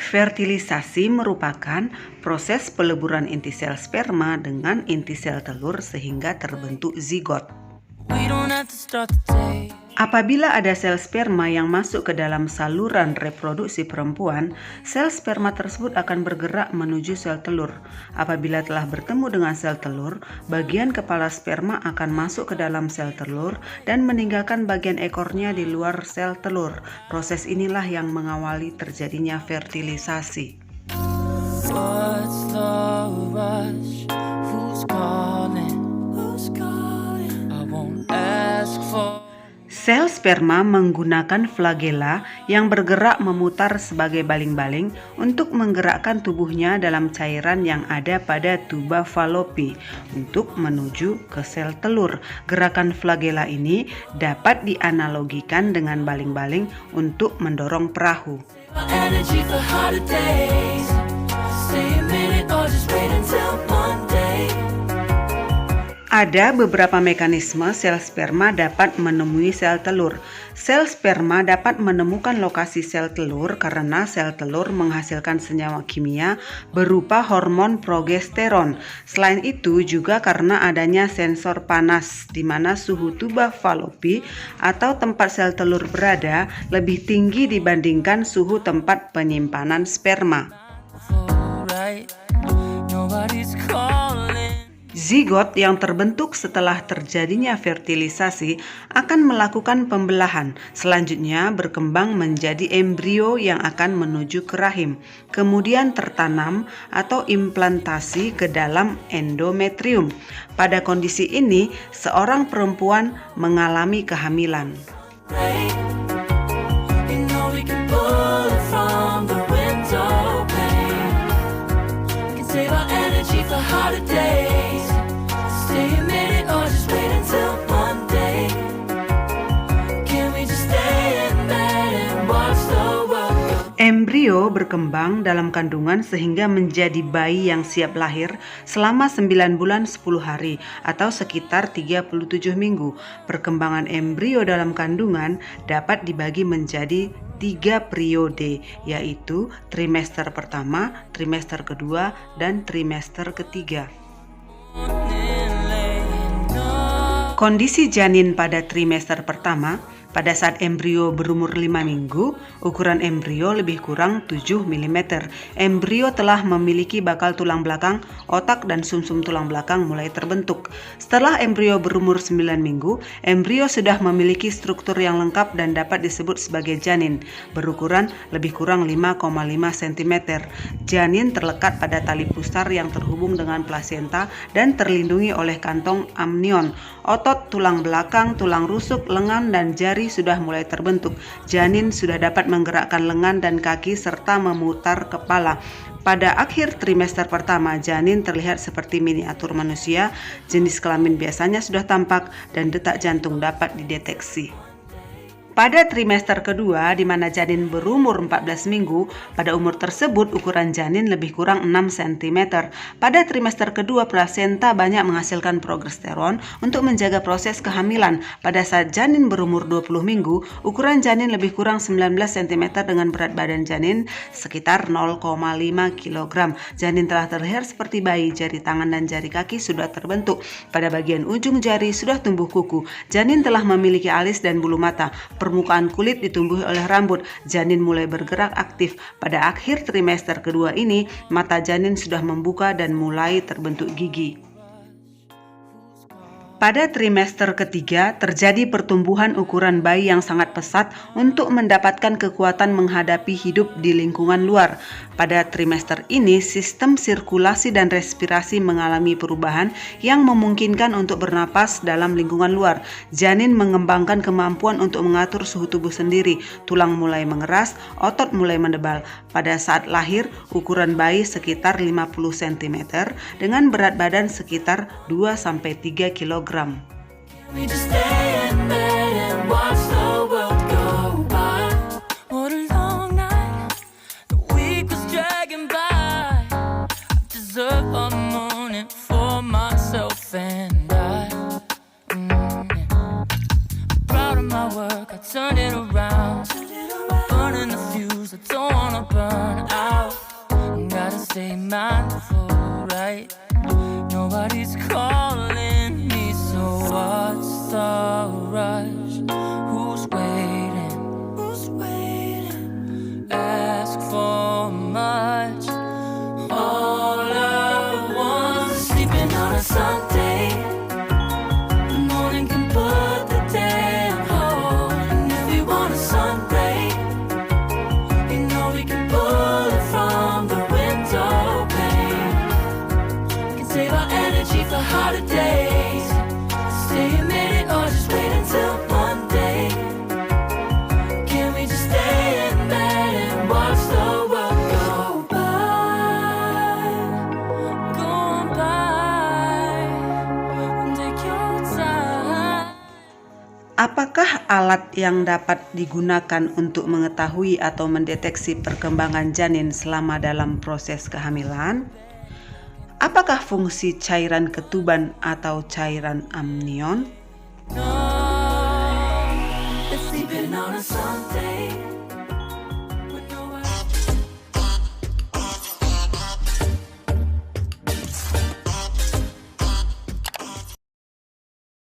Fertilisasi merupakan proses peleburan inti sel sperma dengan inti sel telur sehingga terbentuk zigot. Apabila ada sel sperma yang masuk ke dalam saluran reproduksi perempuan, sel sperma tersebut akan bergerak menuju sel telur. Apabila telah bertemu dengan sel telur, bagian kepala sperma akan masuk ke dalam sel telur dan meninggalkan bagian ekornya di luar sel telur. Proses inilah yang mengawali terjadinya fertilisasi. What's the rush? Who's calling? I won't ask for. Sel sperma menggunakan flagela yang bergerak memutar sebagai baling-baling untuk menggerakkan tubuhnya dalam cairan yang ada pada tuba Fallopi untuk menuju ke sel telur. Gerakan flagela ini dapat dianalogikan dengan baling-baling untuk mendorong perahu. Energy for harder days. Stay a minute or just wait until Monday. Ada beberapa mekanisme sel sperma dapat menemui sel telur. Sel sperma dapat menemukan lokasi sel telur karena sel telur menghasilkan senyawa kimia berupa hormon progesteron. Selain itu juga karena adanya sensor panas di mana suhu tuba Fallopi atau tempat sel telur berada lebih tinggi dibandingkan suhu tempat penyimpanan sperma. Nobody's calling. Zigot yang terbentuk setelah terjadinya fertilisasi akan melakukan pembelahan. Selanjutnya berkembang menjadi embrio yang akan menuju ke rahim, kemudian tertanam atau implantasi ke dalam endometrium. Pada kondisi ini, seorang perempuan mengalami kehamilan. You know we can pull it from the window pane. We can save our energy for harder days. Stay a minute or just wait until Monday. Can we just stay in bed and watch the world go? Embrio berkembang dalam kandungan sehingga menjadi bayi yang siap lahir selama 9 bulan 10 hari atau sekitar 37 minggu. Perkembangan embrio dalam kandungan dapat dibagi menjadi 3 periode, yaitu trimester pertama, trimester kedua, dan trimester ketiga. Kondisi janin pada trimester pertama, pada saat embrio berumur 5 minggu, ukuran embrio lebih kurang 7 mm. Embrio telah memiliki bakal tulang belakang, otak, dan sumsum tulang belakang mulai terbentuk. Setelah embrio berumur 9 minggu, embrio sudah memiliki struktur yang lengkap dan dapat disebut sebagai janin, berukuran lebih kurang 5,5 cm. Janin terlekat pada tali pusar yang terhubung dengan plasenta dan terlindungi oleh kantong amnion. Otot, tulang belakang, tulang rusuk, lengan, dan jari sudah mulai terbentuk. Janin sudah dapat menggerakkan lengan dan kaki serta memutar kepala. Pada akhir trimester pertama, janin terlihat seperti miniatur manusia. Jenis kelamin biasanya sudah tampak dan detak jantung dapat dideteksi. Pada trimester kedua, di mana janin berumur 14 minggu, pada umur tersebut ukuran janin lebih kurang 6 cm. Pada trimester kedua, plasenta banyak menghasilkan progesteron untuk menjaga proses kehamilan. Pada saat janin berumur 20 minggu, ukuran janin lebih kurang 19 cm dengan berat badan janin sekitar 0,5 kg. Janin telah terlihat seperti bayi, jari tangan dan jari kaki sudah terbentuk. Pada bagian ujung jari sudah tumbuh kuku. Janin telah memiliki alis dan bulu mata. Permukaan kulit ditumbuhi oleh rambut. Janin mulai bergerak aktif. Pada akhir trimester kedua ini, mata janin sudah membuka dan mulai terbentuk gigi. Pada trimester ketiga, terjadi pertumbuhan ukuran bayi yang sangat pesat untuk mendapatkan kekuatan menghadapi hidup di lingkungan luar. Pada trimester ini, sistem sirkulasi dan respirasi mengalami perubahan yang memungkinkan untuk bernapas dalam lingkungan luar. Janin mengembangkan kemampuan untuk mengatur suhu tubuh sendiri. Tulang mulai mengeras, otot mulai mendebal. Pada saat lahir, ukuran bayi sekitar 50 cm dengan berat badan sekitar 2-3 kg. We just stay in bed and watch the world go by. What a long night. The week was dragging by. I deserve a morning for myself and I. I'm proud of my work. I turned it around. I'm burning the fuse. I don't wanna burn out. stay mindful, right? Nobody's calling me, so what's the rush? Who's waiting? Who's waiting? Ask for much. All I want is sleeping on a Sunday. The morning can put the day on hold, and if we want a sun ray, you know we can pull it from the window pane. We can save our energy for harder days. Stay a minute or just wait until Monday. Can we just stay in bed and watch the world go by? Go on by. Take your time. Apakah alat yang dapat digunakan untuk mengetahui atau mendeteksi perkembangan janin selama dalam proses kehamilan? Apakah fungsi cairan ketuban atau cairan amnion? Sleeping on a Sunday.